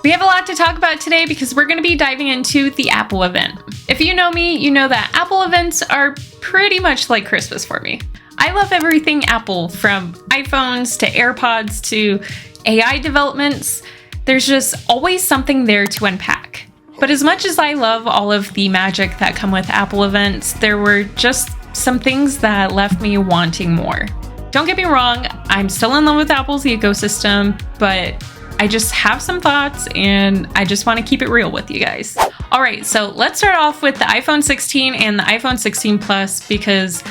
We have a lot to talk about today because we're going to be diving into the Apple event. If you know me, you know that Apple events are pretty much like Christmas for me. I love everything Apple, from iPhones to AirPods to AI developments. There's just always something there to unpack. But as much as I love all of the magic that come with Apple events, there were just some things that left me wanting more. Don't get me wrong, I'm still in love with Apple's ecosystem, but I just have some thoughts and I just want to keep it real with you guys. All right, so let's start off with the iPhone 16 and the iPhone 16 Plus because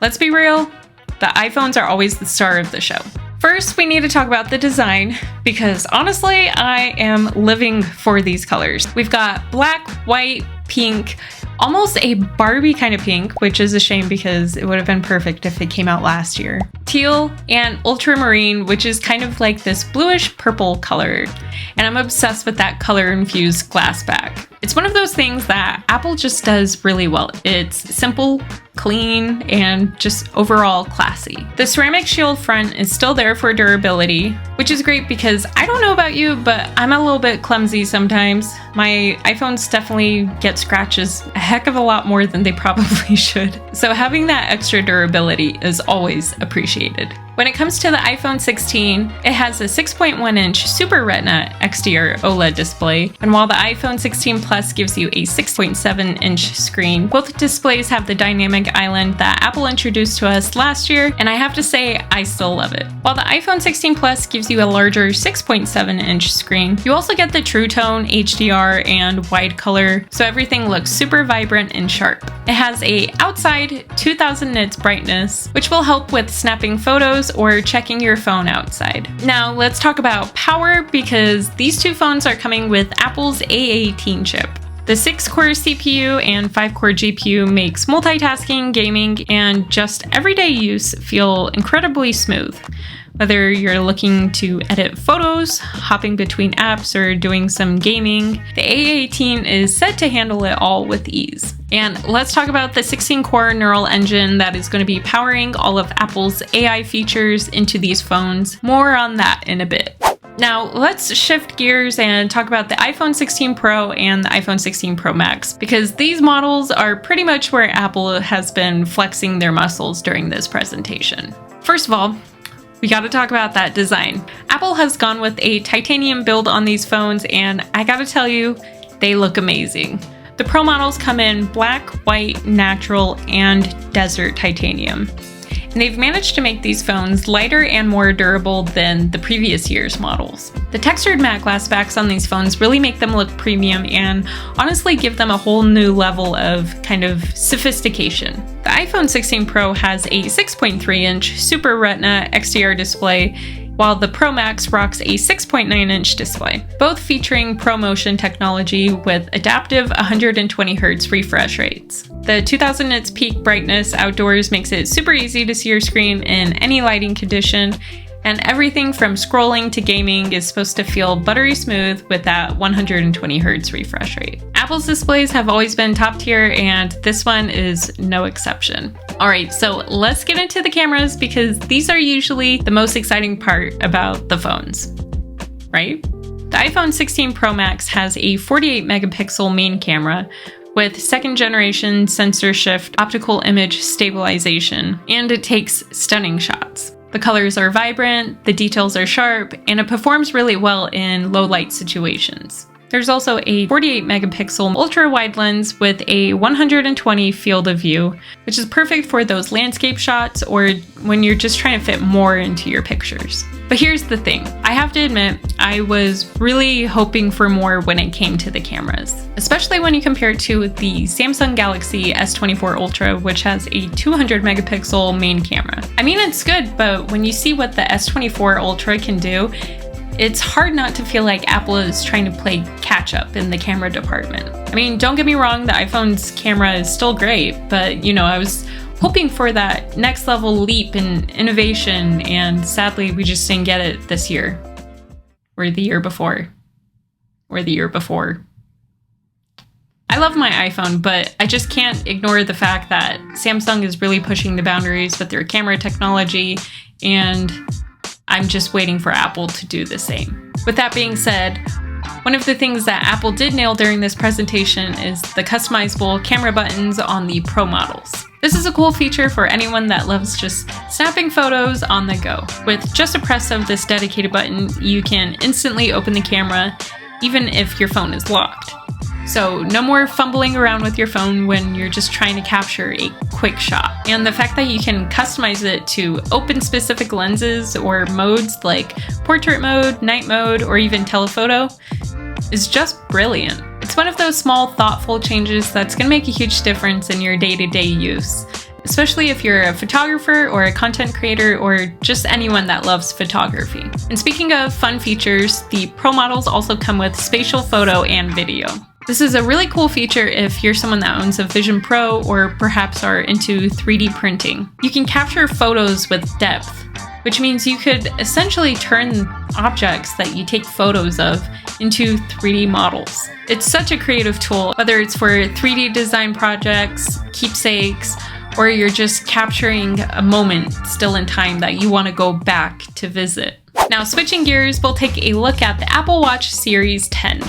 let's be real, the iPhones are always the star of the show. First, we need to talk about the design because honestly, I am living for these colors. We've got black, white, pink, almost a Barbie kind of pink, which is a shame because it would have been perfect if it came out last year. Teal and ultramarine, which is kind of like this bluish purple color. And I'm obsessed with that color infused glass back. It's one of those things that Apple just does really well. It's simple, clean, and just overall classy. The ceramic shield front is still there for durability, which is great because I don't know about you, but I'm a little bit clumsy sometimes. My iPhones definitely get scratches a heck of a lot more than they probably should. So having that extra durability is always appreciated. When it comes to the iPhone 16, it has a 6.1-inch Super Retina XDR OLED display, and while the iPhone 16 Plus gives you a 6.7-inch screen, both displays have the dynamic island that Apple introduced to us last year, and I have to say, I still love it. While the iPhone 16 Plus gives you a larger 6.7-inch screen, you also get the True Tone, HDR, and wide color, so everything looks super vibrant and sharp. It has a outside 2000 nits brightness, which will help with snapping photos or checking your phone outside. Now let's talk about power because these two phones are coming with Apple's A18 chip. The 6-core CPU and 5-core GPU makes multitasking, gaming, and just everyday use feel incredibly smooth. Whether you're looking to edit photos, hopping between apps, or doing some gaming, the A18 is set to handle it all with ease. And let's talk about the 16-core neural engine that is going to be powering all of Apple's AI features into these phones. More on that in a bit. Now, let's shift gears and talk about the iPhone 16 Pro and the iPhone 16 Pro Max, because these models are pretty much where Apple has been flexing their muscles during this presentation. First of all, we gotta talk about that design. Apple has gone with a titanium build on these phones, and I gotta tell you, they look amazing. The Pro models come in black, white, natural, and desert titanium. And they've managed to make these phones lighter and more durable than the previous year's models. The textured matte glass backs on these phones really make them look premium and honestly give them a whole new level of kind of sophistication. The iPhone 16 Pro has a 6.3-inch Super Retina XDR display, while the Pro Max rocks a 6.9-inch display, both featuring ProMotion technology with adaptive 120Hz refresh rates. The 2000 nits peak brightness outdoors makes it super easy to see your screen in any lighting condition, and everything from scrolling to gaming is supposed to feel buttery smooth with that 120Hz refresh rate. Apple's displays have always been top tier, and this one is no exception. Alright, so let's get into the cameras because these are usually the most exciting part about the phones, right? The iPhone 16 Pro Max has a 48 megapixel main camera with second generation sensor shift optical image stabilization, and it takes stunning shots. The colors are vibrant, the details are sharp, and it performs really well in low light situations. There's also a 48 megapixel ultra wide lens with a 120 field of view, which is perfect for those landscape shots or when you're just trying to fit more into your pictures. But here's the thing, I have to admit, I was really hoping for more when it came to the cameras, especially when you compare it to the Samsung Galaxy S24 Ultra, which has a 200 megapixel main camera. I mean, it's good, but when you see what the S24 Ultra can do, it's hard not to feel like Apple is trying to play catch up in the camera department. I mean, don't get me wrong, the iPhone's camera is still great, but I was hoping for that next level leap in innovation, and sadly, we just didn't get it this year. Or the year before. Or the year before. I love my iPhone, but I just can't ignore the fact that Samsung is really pushing the boundaries with their camera technology, and I'm just waiting for Apple to do the same. With that being said, One of the things that Apple did nail during this presentation is the customizable camera buttons on the Pro models. This is a cool feature for anyone that loves just snapping photos on the go. With just a press of this dedicated button, you can instantly open the camera, even if your phone is locked. So no more fumbling around with your phone when you're just trying to capture a quick shot. And the fact that you can customize it to open specific lenses or modes like portrait mode, night mode, or even telephoto is just brilliant. It's one of those small, thoughtful changes that's going to make a huge difference in your day-to-day use, especially if you're a photographer or a content creator or just anyone that loves photography. And speaking of fun features, the Pro models also come with spatial photo and video. This is a really cool feature if you're someone that owns a Vision Pro or perhaps are into 3D printing. You can capture photos with depth, which means you could essentially turn objects that you take photos of into 3D models. It's such a creative tool, whether it's for 3D design projects, keepsakes, or you're just capturing a moment still in time that you want to go back to visit. Now, switching gears, we'll take a look at the Apple Watch Series 10.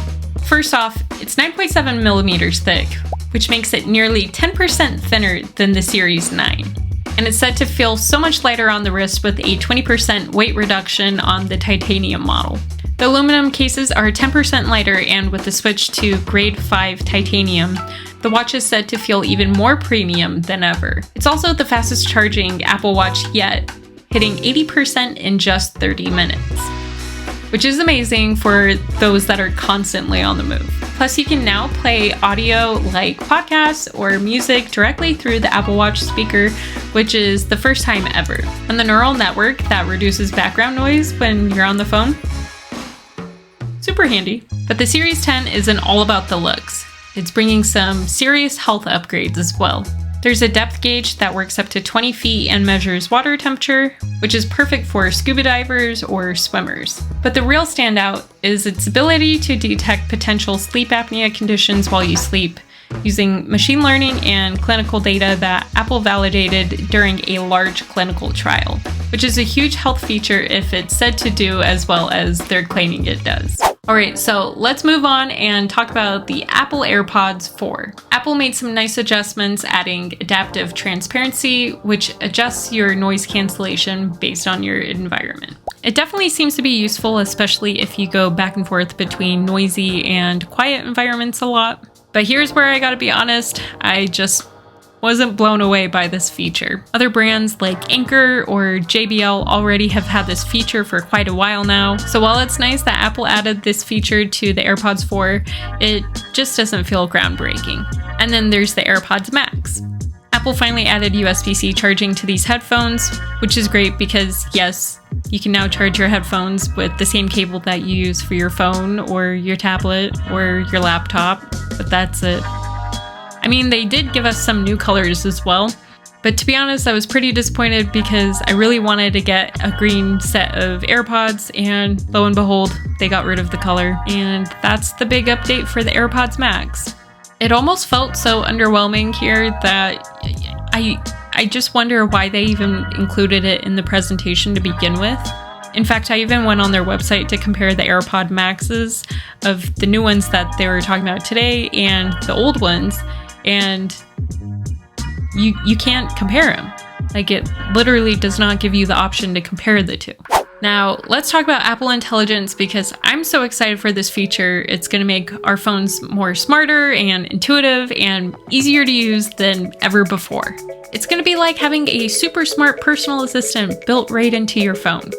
First off, it's 9.7 millimeters thick, which makes it nearly 10% thinner than the Series 9. And it's said to feel so much lighter on the wrist with a 20% weight reduction on the titanium model. The aluminum cases are 10% lighter, and with the switch to grade 5 titanium, the watch is said to feel even more premium than ever. It's also the fastest charging Apple Watch yet, hitting 80% in just 30 minutes. Which is amazing for those that are constantly on the move. Plus, you can now play audio like podcasts or music directly through the Apple Watch speaker, which is the first time ever. And the neural network that reduces background noise when you're on the phone? Super handy. But the Series 10 isn't all about the looks. It's bringing some serious health upgrades as well. There's a depth gauge that works up to 20 feet and measures water temperature, which is perfect for scuba divers or swimmers. But the real standout is its ability to detect potential sleep apnea conditions while you sleep, using machine learning and clinical data that Apple validated during a large clinical trial, which is a huge health feature if it's said to do as well as they're claiming it does. Alright, so let's move on and talk about the Apple AirPods 4. Apple made some nice adjustments, adding adaptive transparency, which adjusts your noise cancellation based on your environment. It definitely seems to be useful, especially if you go back and forth between noisy and quiet environments a lot. But here's where I gotta be honest, I just wasn't blown away by this feature. Other brands like Anker or JBL already have had this feature for quite a while now, so while it's nice that Apple added this feature to the AirPods 4, it just doesn't feel groundbreaking. And then there's the AirPods Max. Apple finally added USB-C charging to these headphones, which is great because yes, you can now charge your headphones with the same cable that you use for your phone or your tablet or your laptop, but that's it. I mean, they did give us some new colors as well, but to be honest, I was pretty disappointed because I really wanted to get a green set of AirPods, and lo and behold, they got rid of the color, and that's the big update for the AirPods Max. It almost felt so underwhelming here that I just wonder why they even included it in the presentation to begin with. In fact, I even went on their website to compare the AirPod Maxes of the new ones that they were talking about today and the old ones, and you can't compare them. Like, it literally does not give you the option to compare the two. Now, let's talk about Apple Intelligence because I'm so excited for this feature. It's going to make our phones more smarter and intuitive and easier to use than ever before. It's going to be like having a super smart personal assistant built right into your phone.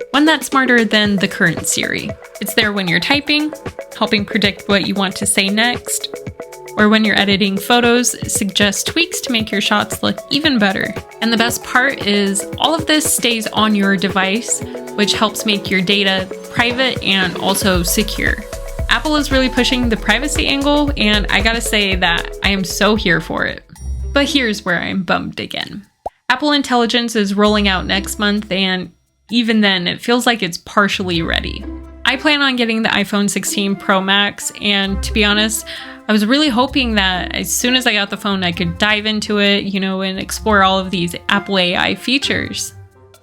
One that's smarter than the current Siri. It's there when you're typing, helping predict what you want to say next, or when you're editing photos, suggest tweaks to make your shots look even better. And the best part is all of this stays on your device, which helps make your data private and also secure. Apple is really pushing the privacy angle, and I gotta say that I am so here for it. But here's where I'm bummed again. Apple Intelligence is rolling out next month, and even then, it feels like it's partially ready. I plan on getting the iPhone 16 Pro Max, and to be honest, I was really hoping that as soon as I got the phone, I could dive into it, and explore all of these Apple AI features.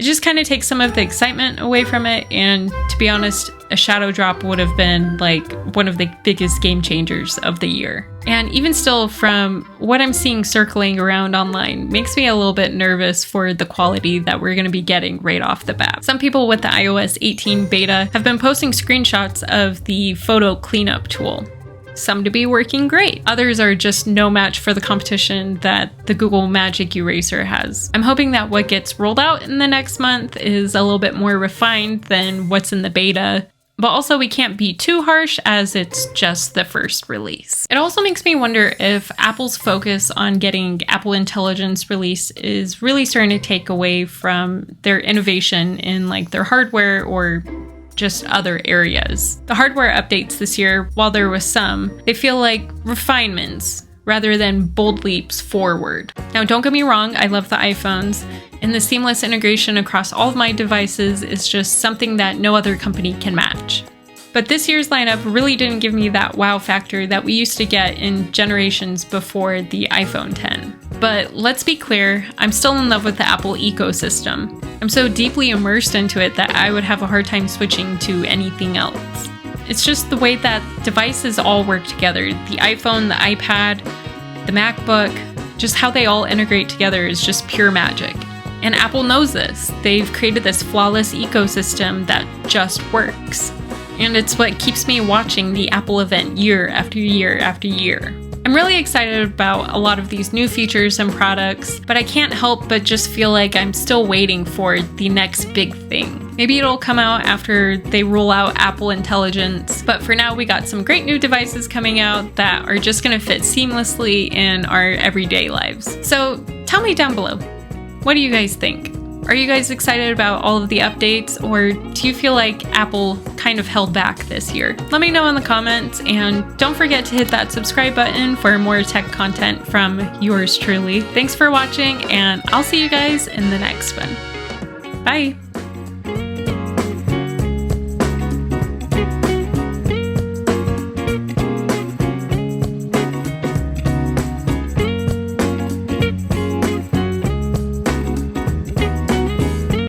It just kind of takes some of the excitement away from it, and to be honest, a shadow drop would have been like one of the biggest game changers of the year. And even still, from what I'm seeing circling around online, makes me a little bit nervous for the quality that we're going to be getting right off the bat. Some people with the iOS 18 beta have been posting screenshots of the photo cleanup tool. Some to be working great. Others are just no match for the competition that the Google Magic Eraser has. I'm hoping that what gets rolled out in the next month is a little bit more refined than what's in the beta, but also we can't be too harsh as it's just the first release. It also makes me wonder if Apple's focus on getting Apple Intelligence release is really starting to take away from their innovation in like their hardware or just other areas. The hardware updates this year, while there was some, they feel like refinements rather than bold leaps forward. Now, don't get me wrong, I love the iPhones, and the seamless integration across all of my devices is just something that no other company can match. But this year's lineup really didn't give me that wow factor that we used to get in generations before the iPhone 10. But let's be clear, I'm still in love with the Apple ecosystem. I'm so deeply immersed into it that I would have a hard time switching to anything else. It's just the way that devices all work together. The iPhone, the iPad, the MacBook, just how they all integrate together is just pure magic. And Apple knows this. They've created this flawless ecosystem that just works. And it's what keeps me watching the Apple event year after year after year. I'm really excited about a lot of these new features and products, but I can't help but just feel like I'm still waiting for the next big thing. Maybe it'll come out after they roll out Apple Intelligence, but for now we got some great new devices coming out that are just gonna fit seamlessly in our everyday lives. So tell me down below, what do you guys think? Are you guys excited about all of the updates, or do you feel like Apple kind of held back this year? Let me know in the comments, and don't forget to hit that subscribe button for more tech content from yours truly. Thanks for watching, and I'll see you guys in the next one. Bye!